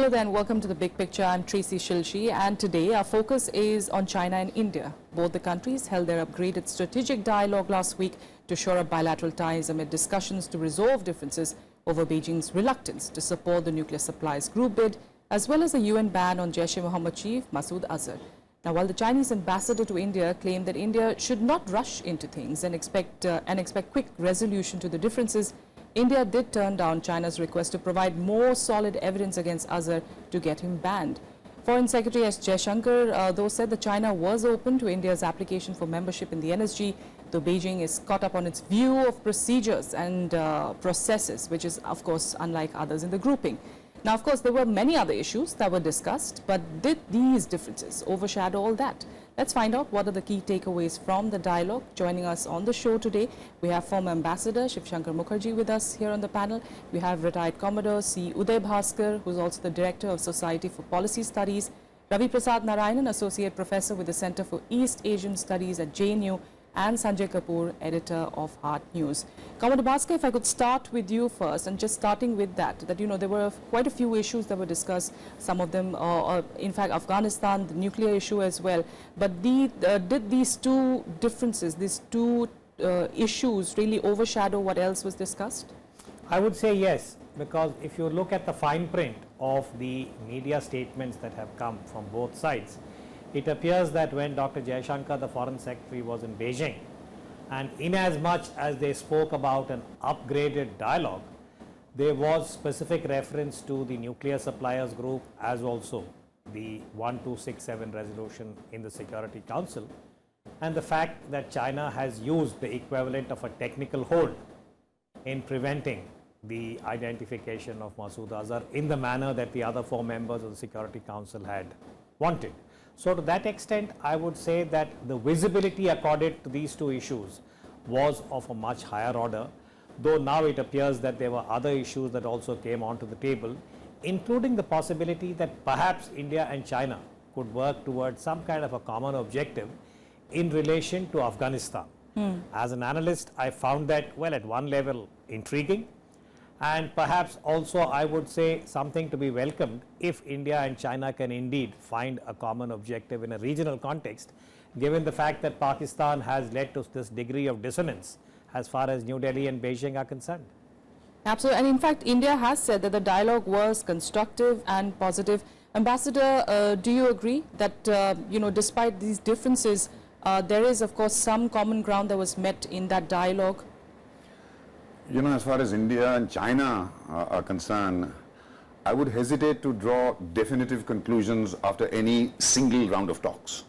Hello there and welcome to The Big Picture. I'm Tracy Shilshi, and today our focus is on China and India. Both the countries held their upgraded strategic dialogue last week to shore up bilateral ties amid discussions to resolve differences over Beijing's reluctance to support the nuclear supplies group bid, as well as a UN ban on Jaish-e-Mohammed chief Masood Azhar. Now, while the Chinese ambassador to India claimed that India should not rush into things and expect quick resolution to the differences, India did turn down China's request to provide more solid evidence against Azhar to get him banned. Foreign Secretary S. Shankar, though, said that China was open to India's application for membership in the NSG, though Beijing is caught up on its view of procedures and processes, which is, of course, unlike others in the grouping. Now, of course, there were many other issues that were discussed, but did these differences overshadow all that? Let's find out what are the key takeaways from the dialogue. Joining us on the show today, we have former Ambassador Shiv Mukherjee with us here on the panel. We have retired Commodore C. Uday Bhaskar, who's also the Director of Society for Policy Studies, Raviprasad Narayanan, Associate Professor with the Center for East Asian Studies at JNU, and Sanjay Kapoor, editor of Hardnews. Commodore Bhaskar, if I could start with you first, and just starting with that, there were quite a few issues that were discussed, some of them, in fact, Afghanistan, the nuclear issue as well. But did these two differences, these two issues really overshadow what else was discussed? I would say yes, because if you look at the fine print of the media statements that have come from both sides, it appears that when Dr. Jaishankar, the Foreign Secretary, was in Beijing, and in as much as they spoke about an upgraded dialogue, there was specific reference to the nuclear suppliers group as also the 1267 resolution in the Security Council, and the fact that China has used the equivalent of a technical hold in preventing the identification of Masood Azhar in the manner that the other four members of the Security Council had wanted. So to that extent, I would say that the visibility accorded to these two issues was of a much higher order, though now it appears that there were other issues that also came onto the table, including the possibility that perhaps India and China could work towards some kind of a common objective in relation to Afghanistan. As an analyst, I found that, well, at one level intriguing, and perhaps also I would say something to be welcomed if India and China can indeed find a common objective in a regional context, given the fact that Pakistan has led to this degree of dissonance as far as New Delhi and Beijing are concerned. Absolutely, and in fact India has said that the dialogue was constructive and positive. Ambassador, do you agree that despite these differences, there is of course some common ground that was met in that dialogue? As far as India and China are concerned, I would hesitate to draw definitive conclusions after any single round of talks.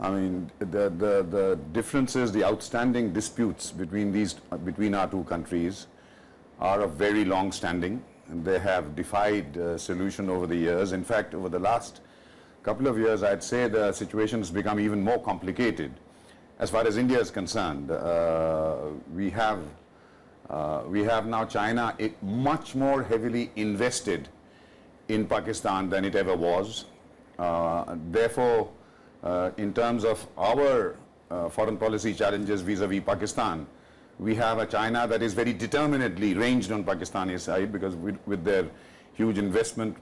I mean, the differences, the outstanding disputes between our two countries are of very long standing, and they have defied solution over the years. In fact, over the last couple of years, I'd say the situation has become even more complicated. As far as India is concerned, we have now China much more heavily invested in Pakistan than it ever was. Therefore, in terms of our foreign policy challenges vis-a-vis Pakistan, we have a China that is very determinedly ranged on Pakistani side, because with their huge investment,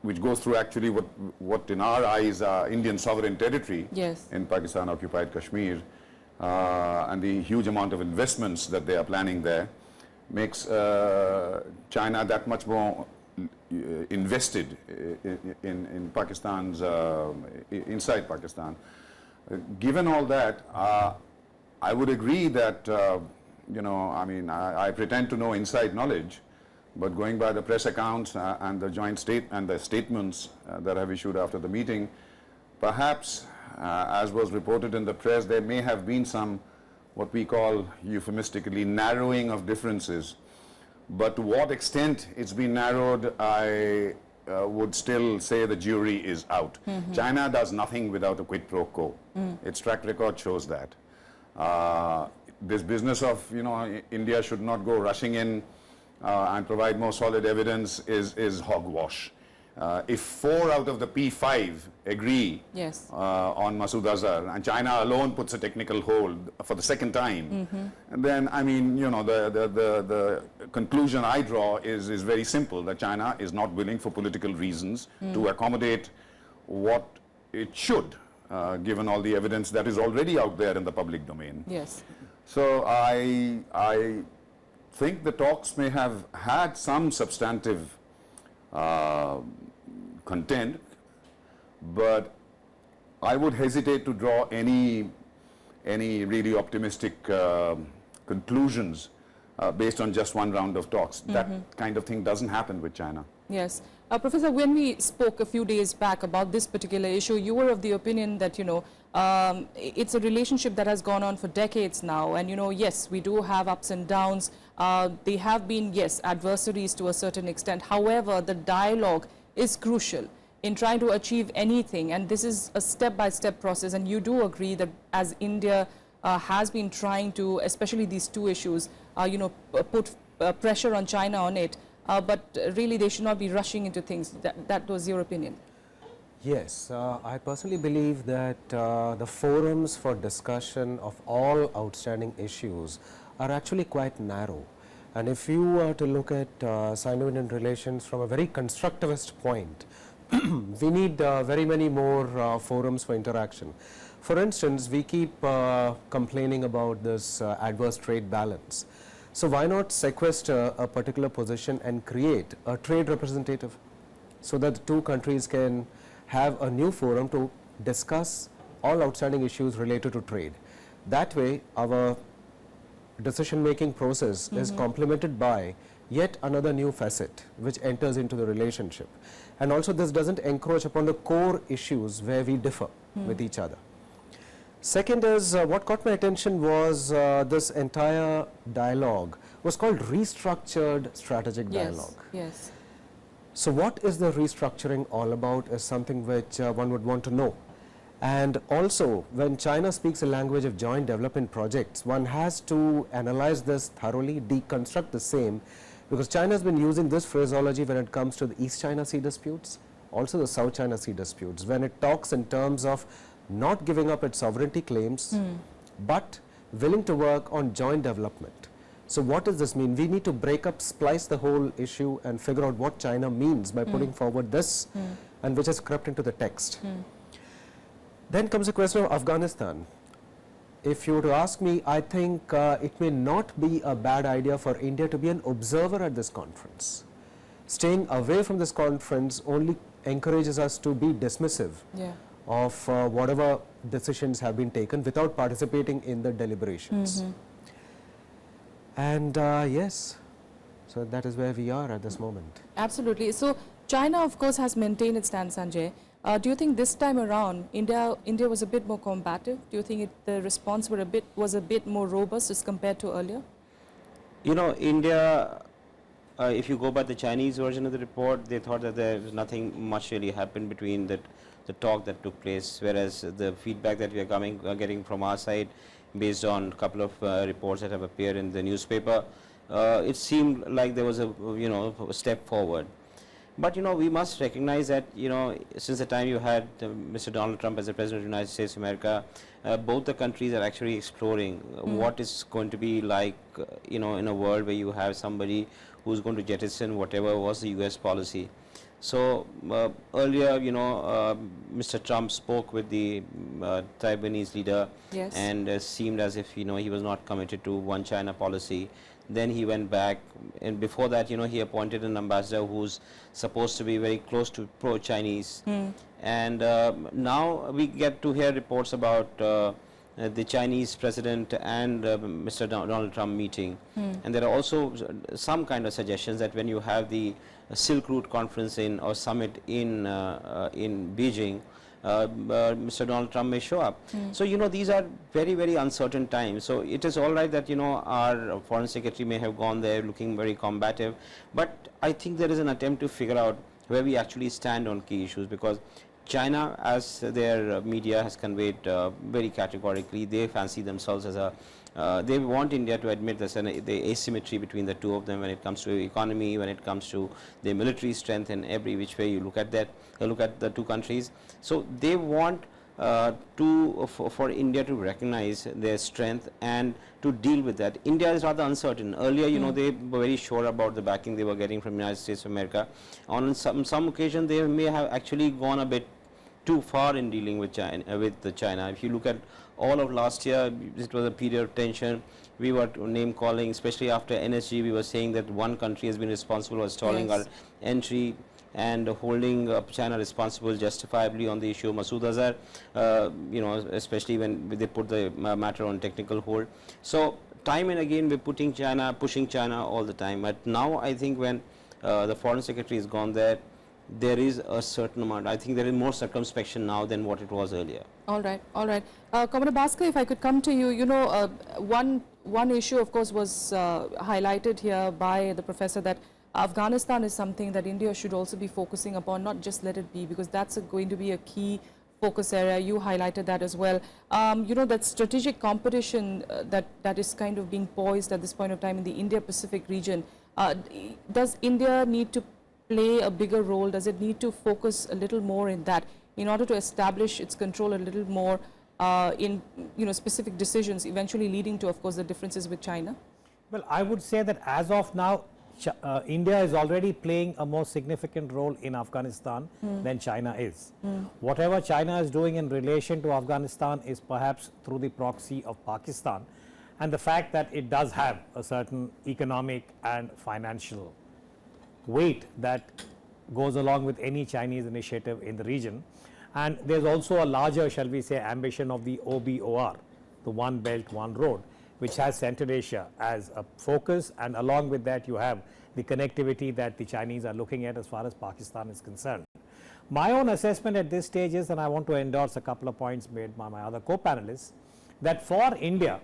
which goes through actually what in our eyes are Indian sovereign territory in Pakistan occupied Kashmir, and the huge amount of investments that they are planning there, makes China that much more invested in Pakistan's, inside Pakistan. Given all that, I would agree that, I pretend to know inside knowledge, but going by the press accounts and the joint statements that have issued after the meeting, perhaps, as was reported in the press, there may have been some what we call euphemistically narrowing of differences. But to what extent it's been narrowed, I would still say the jury is out. China does nothing without a quid pro quo. Its track record shows that. This business of, India should not go rushing in and provide more solid evidence is hogwash. if 4 out of the P5 agree Yes. on Masood Azhar and China alone puts a technical hold for the second time, then I mean, you know, the conclusion I draw is very simple, that China is not willing for political reasons to accommodate what it should, given all the evidence that is already out there in the public domain. Yes. So I think the talks may have had some substantive content, but I would hesitate to draw any really optimistic conclusions based on just one round of talks. That kind of thing doesn't happen with China. Yes. Professor, when we spoke a few days back about this particular issue, you were of the opinion that, you know, it's a relationship that has gone on for decades now. And, you know, yes, we do have ups and downs. They have been, yes, adversaries to a certain extent. However, the dialogue is crucial in trying to achieve anything. And this is a step-by-step process. And you do agree that as India has been trying to, especially these two issues, you know, put pressure on China on it. But really, they should not be rushing into things. That was your opinion. Yes, I personally believe that the forums for discussion of all outstanding issues are actually quite narrow. And if you were to look at Sino-Indian relations from a very constructivist point, we need very many more forums for interaction. For instance, we keep complaining about this adverse trade balance. So why not sequester a particular position and create a trade representative so that the two countries can have a new forum to discuss all outstanding issues related to trade. That way, our decision-making process is complemented by yet another new facet which enters into the relationship. And also, this doesn't encroach upon the core issues where we differ with each other. Second is, what caught my attention was this entire dialogue was called Restructured Strategic Dialogue. Yes. So what is the restructuring all about is something which one would want to know. And also, when China speaks a language of joint development projects, one has to analyze this thoroughly, deconstruct the same, because China has been using this phraseology when it comes to the East China Sea disputes, also the South China Sea disputes, when it talks in terms of not giving up its sovereignty claims, but willing to work on joint development. So what does this mean? We need to break up, splice the whole issue and figure out what China means by putting forward this and which has crept into the text. Then comes the question of Afghanistan. If you were to ask me, I think it may not be a bad idea for India to be an observer at this conference. Staying away from this conference only encourages us to be dismissive of whatever decisions have been taken without participating in the deliberations. And yes, so that is where we are at this moment. Absolutely. So China, of course, has maintained its stand, Sanjay. Do you think this time around, India was a bit more combative? Do you think the response was a bit more robust as compared to earlier? You know, India, if you go by the Chinese version of the report, they thought that there was nothing much really happened between the talk that took place, whereas the feedback that we are getting from our side, based on a couple of reports that have appeared in the newspaper, it seemed like there was a step forward. But we must recognize that since the time you had Mr. Donald Trump as the President of the United States of America, both the countries are actually exploring what is going to be like in a world where you have somebody who's going to jettison whatever was the US policy. So earlier, Mr. Trump spoke with the Taiwanese leader, and seemed as if he was not committed to one China policy. Then he went back, and before that, he appointed an ambassador who's supposed to be very close to pro-Chinese. And now we get to hear reports about the Chinese president and Mr. Donald Trump meeting. And there are also some kind of suggestions that when you have the Silk Route conference or summit in Beijing, Mr. Donald Trump may show up. So, these are very, very uncertain times. So, it is all right that, our foreign secretary may have gone there looking very combative. But I think there is an attempt to figure out where we actually stand on key issues, because China, as their media has conveyed very categorically, they fancy themselves as a they want India to admit the asymmetry between the two of them when it comes to economy, when it comes to their military strength, and every which way you look at that, look at the two countries. So they want for India to recognize their strength and to deal with that. India is rather uncertain. Earlier, you know, they were very sure about the backing they were getting from the United States of America. On some occasion, they may have actually gone a bit too far in dealing with China. If you look at all of last year, it was a period of tension. We were name calling, especially after NSG. We were saying that one country has been responsible for stalling our entry and holding China responsible justifiably on the issue of Masood Azhar, you know, especially when they put the matter on technical hold. So time and again we're pushing China all the time. But now I think when the Foreign Secretary has gone there, there is a certain amount. I think there is more circumspection now than what it was earlier. All right, all right. Commodore Bhaskar, if I could come to you, you know, one issue, of course, was highlighted here by the professor, that Afghanistan is something that India should also be focusing upon, not just let it be, because that's going to be a key focus area. You highlighted that as well. You know, that strategic competition that is kind of being poised at this point of time in the Indo-Pacific region. Does India need to play a bigger role? Does it need to focus a little more in that in order to establish its control a little more in, you know, specific decisions, eventually leading to, of course, the differences with China? Well, I would say that as of now, India is already playing a more significant role in Afghanistan than China is. Whatever China is doing in relation to Afghanistan is perhaps through the proxy of Pakistan, and the fact that it does have a certain economic and financial weight that goes along with any Chinese initiative in the region. And there's also a larger, shall we say, ambition of the OBOR, the One Belt, One Road, which has Central Asia as a focus, and along with that you have the connectivity that the Chinese are looking at as far as Pakistan is concerned. My own assessment at this stage is, and I want to endorse a couple of points made by my other co-panelists, that for India,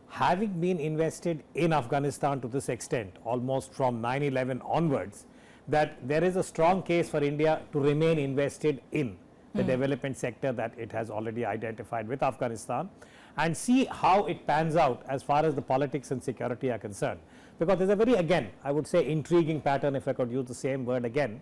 having been invested in Afghanistan to this extent, almost from 9/11 onwards, that there is a strong case for India to remain invested in the development sector that it has already identified with Afghanistan, and see how it pans out as far as the politics and security are concerned. Because there's a very, again, I would say intriguing pattern, if I could use the same word again,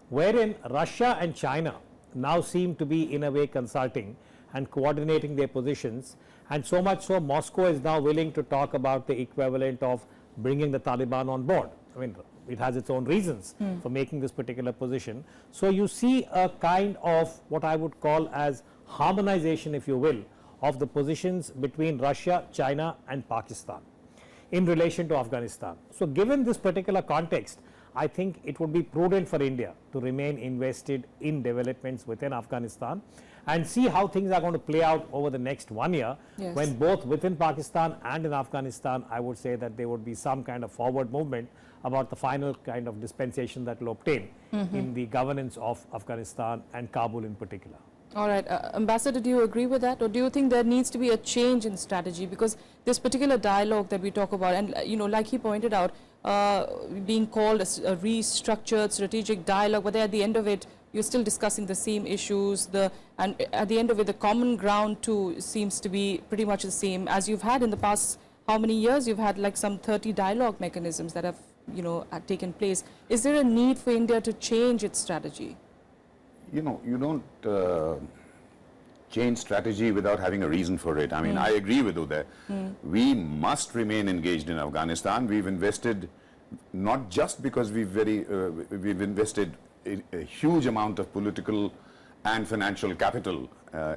wherein Russia and China now seem to be in a way consulting and coordinating their positions, and so much so Moscow is now willing to talk about the equivalent of bringing the Taliban on board. I mean, it has its own reasons for making this particular position. So you see a kind of what I would call as harmonization, if you will, of the positions between Russia, China and Pakistan in relation to Afghanistan. So given this particular context, I think it would be prudent for India to remain invested in developments within Afghanistan and see how things are going to play out over the next 1 year, when both within Pakistan and in Afghanistan, I would say that there would be some kind of forward movement about the final kind of dispensation that will obtain in the governance of Afghanistan and Kabul in particular. All right, Ambassador, do you agree with that, or do you think there needs to be a change in strategy? Because this particular dialogue that we talk about, and you know, like he pointed out, being called a restructured strategic dialogue, but at the end of it, you're still discussing the same issues, and at the end of it, the common ground too seems to be pretty much the same as you've had in the past. How many years? You've had like some 30 dialogue mechanisms that have, you know, taken place. Is there a need for India to change its strategy? You know, you don't change strategy without having a reason for it. I mean, I agree with Uday. We must remain engaged in Afghanistan. We've invested, not just because we've invested a huge amount of political and financial capital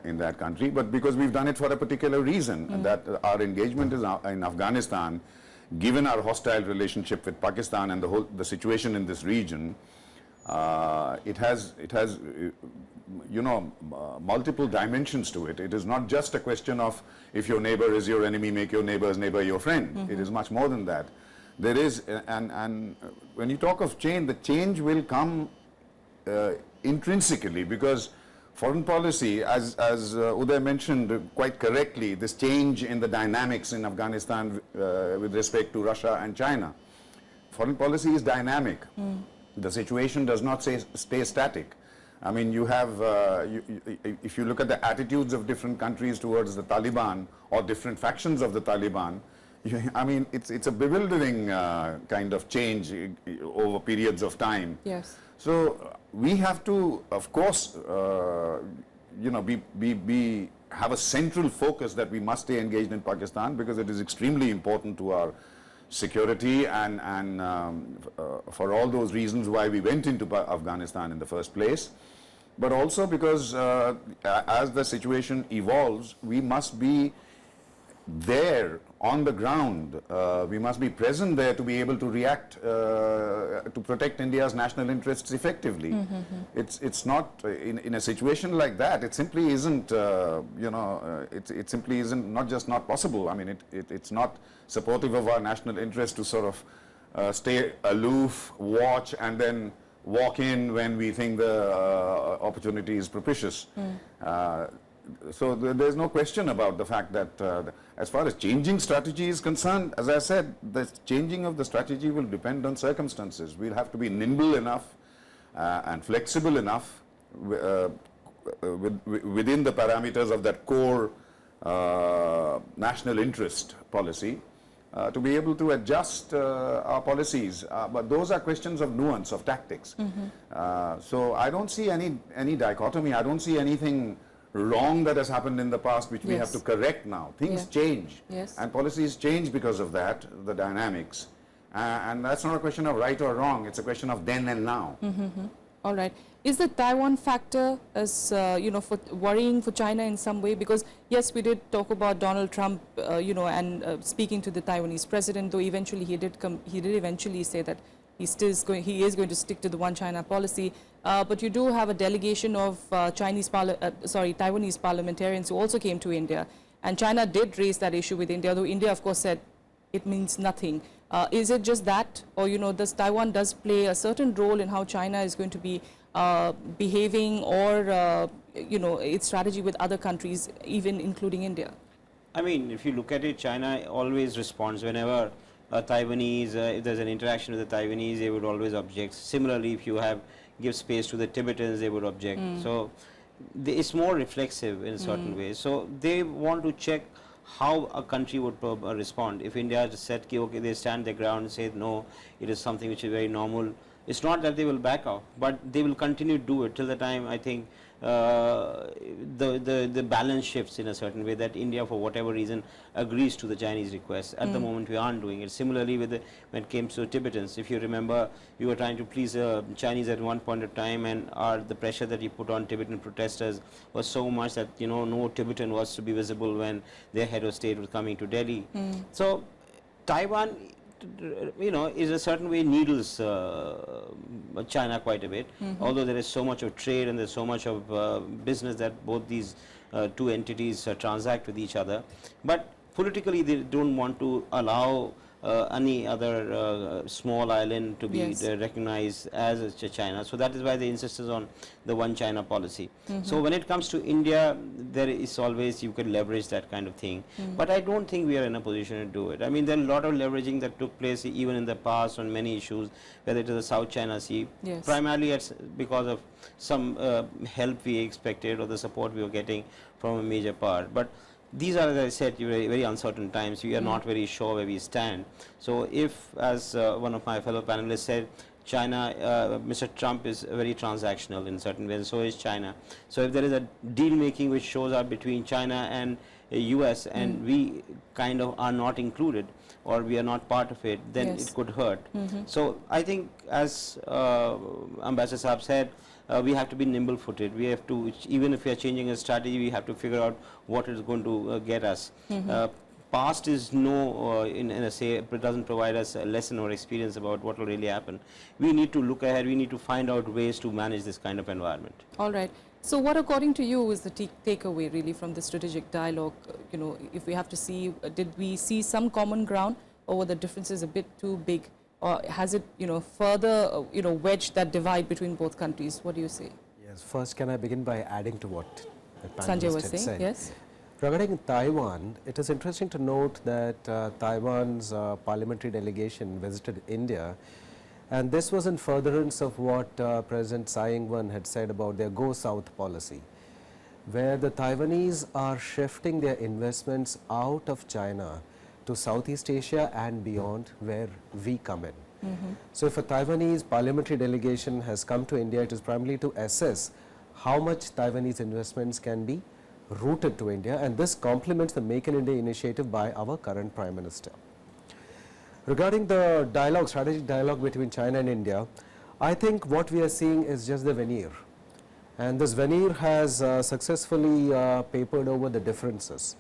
in that country, but because we've done it for a particular reason, and that our engagement is in Afghanistan, given our hostile relationship with Pakistan and the situation in this region, it has you know, multiple dimensions to it. It is not just a question of if your neighbor is your enemy, make your neighbor's neighbor your friend. It is much more than that. There is, and when you talk of change, the change will come intrinsically, because foreign policy, as Uday mentioned quite correctly, this change in the dynamics in Afghanistan with respect to Russia and China. Foreign policy is dynamic. The situation does not stay static. I mean, you have, if you look at the attitudes of different countries towards the Taliban or different factions of the Taliban, I mean, it's a bewildering kind of change over periods of time. Yes. So we have to, of course, you know, have a central focus that we must stay engaged in Pakistan, because it is extremely important to our security and for all those reasons why we went into Afghanistan in the first place. But also because as the situation evolves, we must be there on the ground. We must be present there to be able to react, to protect India's national interests effectively. It's not, in a situation like that, it simply isn't, you know, it simply isn't, not just not possible. I mean, it's not supportive of our national interest to sort of stay aloof, watch, and then walk in when we think the opportunity is propitious. So there's no question about the fact that as far as changing strategy is concerned, as I said, the changing of the strategy will depend on circumstances. We'll have to be nimble enough and flexible enough within the parameters of that core national interest policy to be able to adjust our policies. But those are questions of nuance, of tactics. So I don't see any dichotomy. I don't see anything wrong that has happened in the past which we have to correct now. Things change, and policies change because of that, the dynamics. And that's not a question of right or wrong, it's a question of then and now. All right. Is the Taiwan factor as, you know, for worrying for China in some way? Because yes, we did talk about Donald Trump, you know, and speaking to the Taiwanese president, though eventually he did eventually say that he is going to stick to the one China policy. But you do have a delegation of Taiwanese parliamentarians who also came to India, and China did raise that issue with India, though India of course said it means nothing. Is it just that, or you know, does Taiwan play a certain role in how China is going to be behaving, or you know, its strategy with other countries, even including India? I mean, if you look at it, China always responds whenever Taiwanese, if there's an interaction with the Taiwanese, they would always object. Similarly, if you give space to the Tibetans, they would object. So it's more reflexive in certain ways. So they want to check how a country would respond. If India just said, okay, they stand their ground and say, no, it is something which is very normal, it's not that they will back off, but they will continue to do it till the time, I think, the balance shifts in a certain way, that India, for whatever reason, agrees to the Chinese request. At the moment, we aren't doing it. Similarly, when it came to Tibetans, if you remember, we were trying to please Chinese at one point of time, and the pressure that you put on Tibetan protesters was so much that, you know, no Tibetan was to be visible when their head of state was coming to Delhi. So Taiwan, you know, is a certain way needles China quite a bit, although there is so much of trade and there's so much of business that both these two entities transact with each other. But politically, they don't want to allow any other small island to be recognized as China. So that is why the insistence on the one China policy. So when it comes to India, there is always, you can leverage that kind of thing. But I don't think we are in a position to do it. I mean, there are a lot of leveraging that took place even in the past on many issues, whether it is the South China Sea, primarily because of some help we expected or the support we were getting from a major part. But these are, as I said, very, very uncertain times. We are not very sure where we stand. So if, as one of my fellow panelists said, China, Mr. Trump is very transactional in certain ways, so is China. So if there is a deal making which shows up between China and US and we kind of are not included, or we are not part of it, then it could hurt. So I think, as Ambassador Saab said, we have to be nimble-footed. We have to, even if we are changing a strategy, we have to figure out what is going to get us. Past is it doesn't provide us a lesson or experience about what will really happen. We need to look ahead. We need to find out ways to manage this kind of environment. All right. So what, according to you, is the takeaway really from the strategic dialogue? You know, if we have to see, did we see some common ground, or were the differences a bit too big? Or has it, you know, further, you know, wedged that divide between both countries? What do you say? Yes, first, can I begin by adding to what the Sanjay was panelist saying? said? Yes. Regarding Taiwan, it is interesting to note that Taiwan's parliamentary delegation visited India, And this was in furtherance of what President Tsai Ing-wen had said about their Go South policy, where the Taiwanese are shifting their investments out of China to Southeast Asia and beyond, where we come in. So if a Taiwanese parliamentary delegation has come to India, it is primarily to assess how much Taiwanese investments can be routed to India, and this complements the Make in India initiative by our current Prime Minister. Regarding the dialogue, strategic dialogue between China and India, I think what we are seeing is just the veneer. And this veneer has successfully papered over the differences,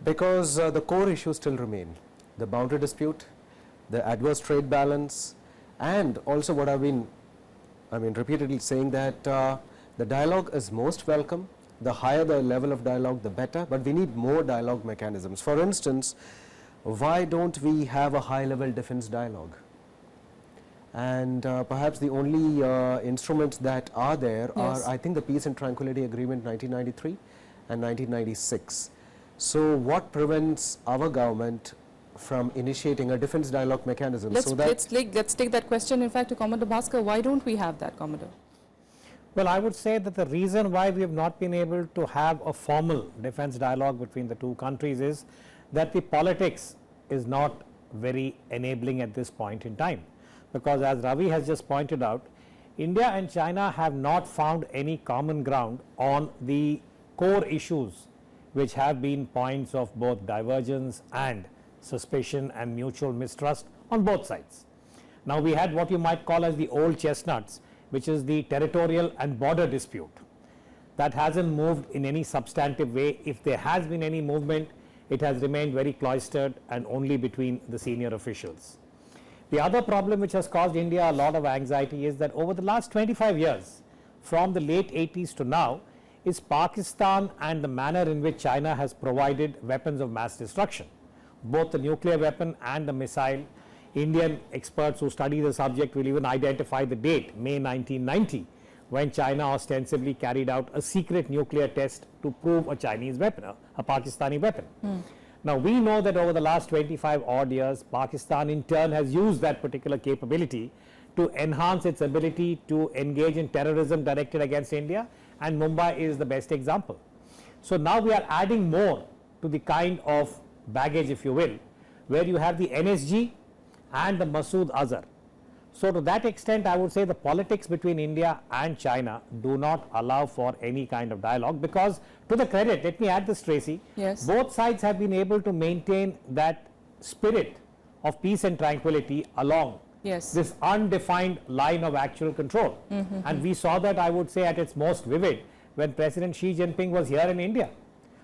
because the core issues still remain: the boundary dispute, the adverse trade balance, and also what I've been repeatedly saying, that the dialogue is most welcome. The higher the level of dialogue, the better, but we need more dialogue mechanisms. For instance, why don't we have a high-level defense dialogue? And perhaps the only instruments that are there are, I think, the Peace and Tranquility Agreement 1993 and 1996. So what prevents our government from initiating a defense dialogue mechanism? Let's take that question, in fact, to Commodore Bhaskar. Why don't we have that, Commodore? Well, I would say that the reason why we have not been able to have a formal defense dialogue between the two countries is that the politics is not very enabling at this point in time. Because as Ravi has just pointed out, India and China have not found any common ground on the core issues, which have been points of both divergence and suspicion and mutual mistrust on both sides. Now, we had what you might call as the old chestnuts, which is the territorial and border dispute. That hasn't moved in any substantive way. If there has been any movement, it has remained very cloistered and only between the senior officials. The other problem which has caused India a lot of anxiety is that over the last 25 years, from the late 80s to now, is Pakistan and the manner in which China has provided weapons of mass destruction, both the nuclear weapon and the missile. Indian experts who study the subject will even identify the date, May 1990, when China ostensibly carried out a secret nuclear test to prove a Chinese weapon, a Pakistani weapon. Now, we know that over the last 25 odd years, Pakistan in turn has used that particular capability to enhance its ability to engage in terrorism directed against India, and Mumbai is the best example. So now we are adding more to the kind of baggage, if you will, where you have the NSG and the Masood Azhar. So to that extent, I would say the politics between India and China do not allow for any kind of dialogue, because to the credit, let me add this, Tracy, both sides have been able to maintain that spirit of peace and tranquility along this undefined line of actual control. And we saw that, I would say, at its most vivid when President Xi Jinping was here in India.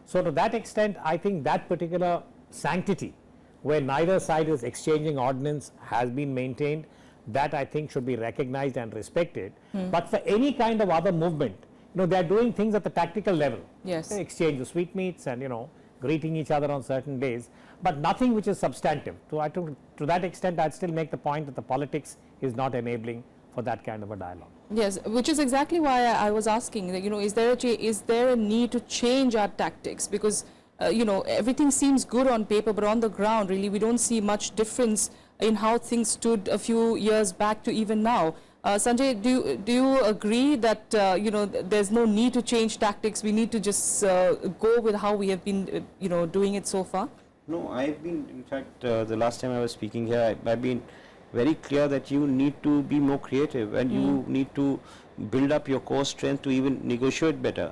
So to that extent, I think that particular sanctity, where neither side is exchanging ordnance, has been maintained. That, I think, should be recognized and respected. But for any kind of other movement, they are doing things at the tactical level. They exchange the sweetmeats and, greeting each other on certain days, but nothing which is substantive. To that extent, I'd still make the point that the politics is not enabling for that kind of a dialogue. Yes, which is exactly why I was asking, is there a need to change our tactics? Because everything seems good on paper, but on the ground, really, we don't see much difference in how things stood a few years back to even now. Sanjay, do you agree that there's no need to change tactics? We need to just go with how we have been doing it so far? No, I've been, in fact, the last time I was speaking here, I've been very clear that you need to be more creative, and you need to build up your core strength to even negotiate better.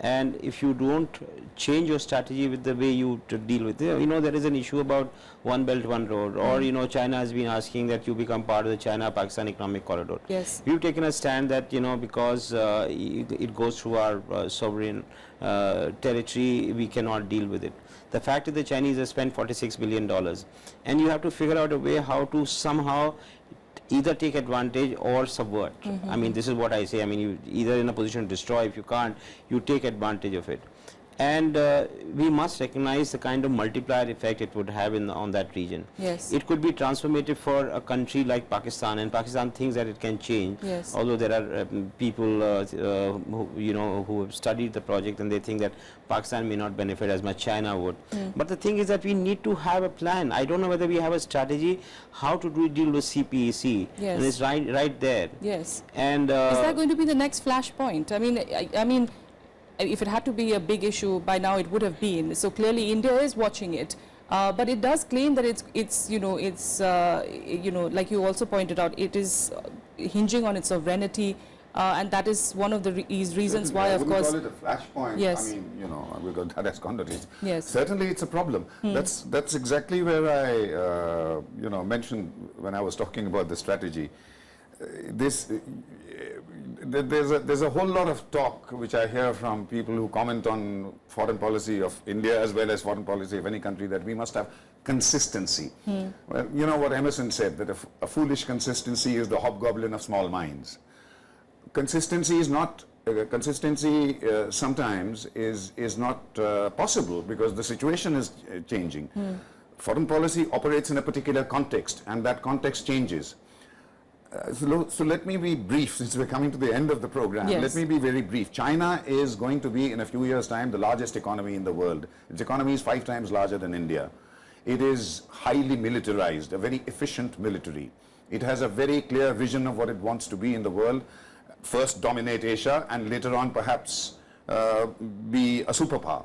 And if you don't change your strategy with the way you deal with it, there is an issue about one belt, one road, or China has been asking that you become part of the China-Pakistan economic corridor. Yes. We've taken a stand that, because it goes through our sovereign territory, we cannot deal with it. The fact is the Chinese have spent $46 billion, and you have to figure out a way how to somehow either take advantage or subvert. I mean, this is what I say. I mean, you either in a position to destroy. If you can't, you take advantage of it. and we must recognize the kind of multiplier effect it would have on that region. Yes. It could be transformative for a country like Pakistan, and Pakistan thinks that it can change. Yes. Although there are people who have studied the project and they think that Pakistan may not benefit as much China would. But the thing is that we need to have a plan. I don't know whether we have a strategy how to deal with CPEC. Yes. And it's right there. Yes. And is that going to be the next flashpoint? I mean, if it had to be a big issue by now, it would have been. So clearly, India is watching it, but it does claim that it's like you also pointed out, it is hinging on its sovereignty, and that is one of the reasons why, of course. I wouldn't call it a flashpoint. Yes. I mean, because that has connotations. Yes. Certainly, it's a problem. That's exactly where I mentioned when I was talking about the strategy. There's a whole lot of talk which I hear from people who comment on foreign policy of India as well as foreign policy of any country, that we must have consistency. Well, you know what Emerson said, that a foolish consistency is the hobgoblin of small minds. Consistency is not sometimes is not possible because the situation is changing. Foreign policy operates in a particular context, and that context changes. So let me be brief, since we're coming to the end of the program. Yes. Let me be very brief. China is going to be, in a few years' time, the largest economy in the world. Its economy is 5 times larger than India. It is highly militarized, a very efficient military. It has a very clear vision of what it wants to be in the world. First dominate Asia, and later on perhaps be a superpower.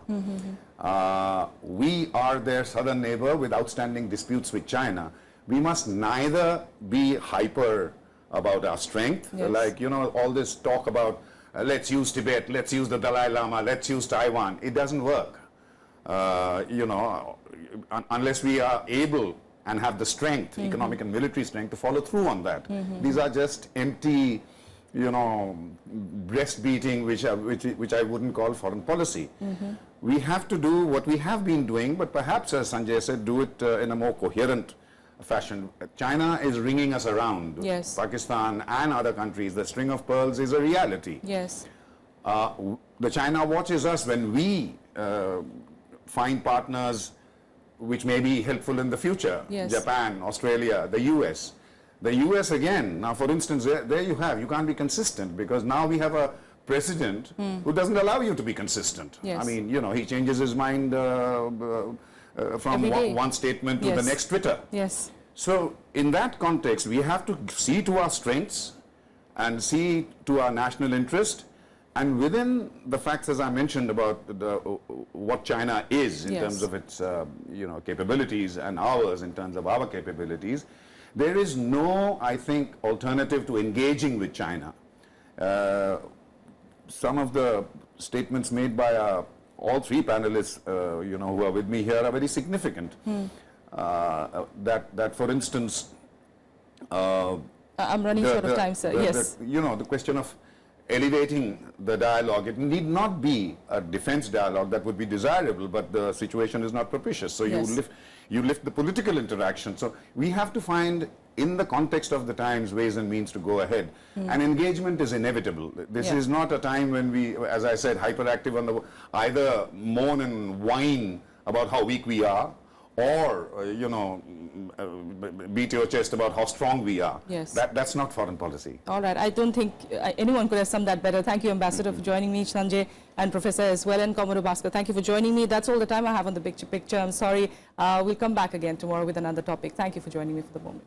We are their southern neighbor with outstanding disputes with China. We must neither be hyper about our strength, Yes. like, all this talk about let's use Tibet, let's use the Dalai Lama, let's use Taiwan. It doesn't work, unless we are able and have the strength, economic and military strength, to follow through on that. These are just empty, breast beating, which I wouldn't call foreign policy. We have to do what we have been doing, but perhaps, as Sanjay said, do it in a more coherent fashion. China is ringing us around. Yes. Pakistan and other countries. The string of pearls is a reality. Yes. The China watches us when we find partners which may be helpful in the future. Yes. Japan, Australia, the US. The US again, now for instance, there you can't be consistent, because now we have a president who doesn't allow you to be consistent. Yes. I mean, he changes his mind from Every day. one statement to the Yes. next Twitter. Yes. So in that context, we have to see to our strengths and see to our national interest, and within the facts, as I mentioned, about what China is in Yes. terms of its capabilities, and ours in terms of our capabilities, there is no, I think, alternative to engaging with China. Some of the statements made by all 3 panelists, who are with me here, are very significant. That, for instance, I'm running short of time, sir. Yes. The question of elevating the dialogue. It need not be a defense dialogue. That would be desirable, but the situation is not propitious. So Yes. you lift the political interaction. So we have to find, in the context of the times, ways and means to go ahead. And engagement is inevitable. This Yeah. is not a time when we, as I said, hyperactive on either moan and whine about how weak we are, or beat your chest about how strong we are. Yes. That's not foreign policy. All right. I don't think anyone could have summed that better. Thank you, Ambassador, for joining me, Sanjay, and Professor as well, and Commodore Bhaskar. Thank you for joining me. That's all the time I have on the picture. I'm sorry. We'll come back again tomorrow with another topic. Thank you for joining me for the moment.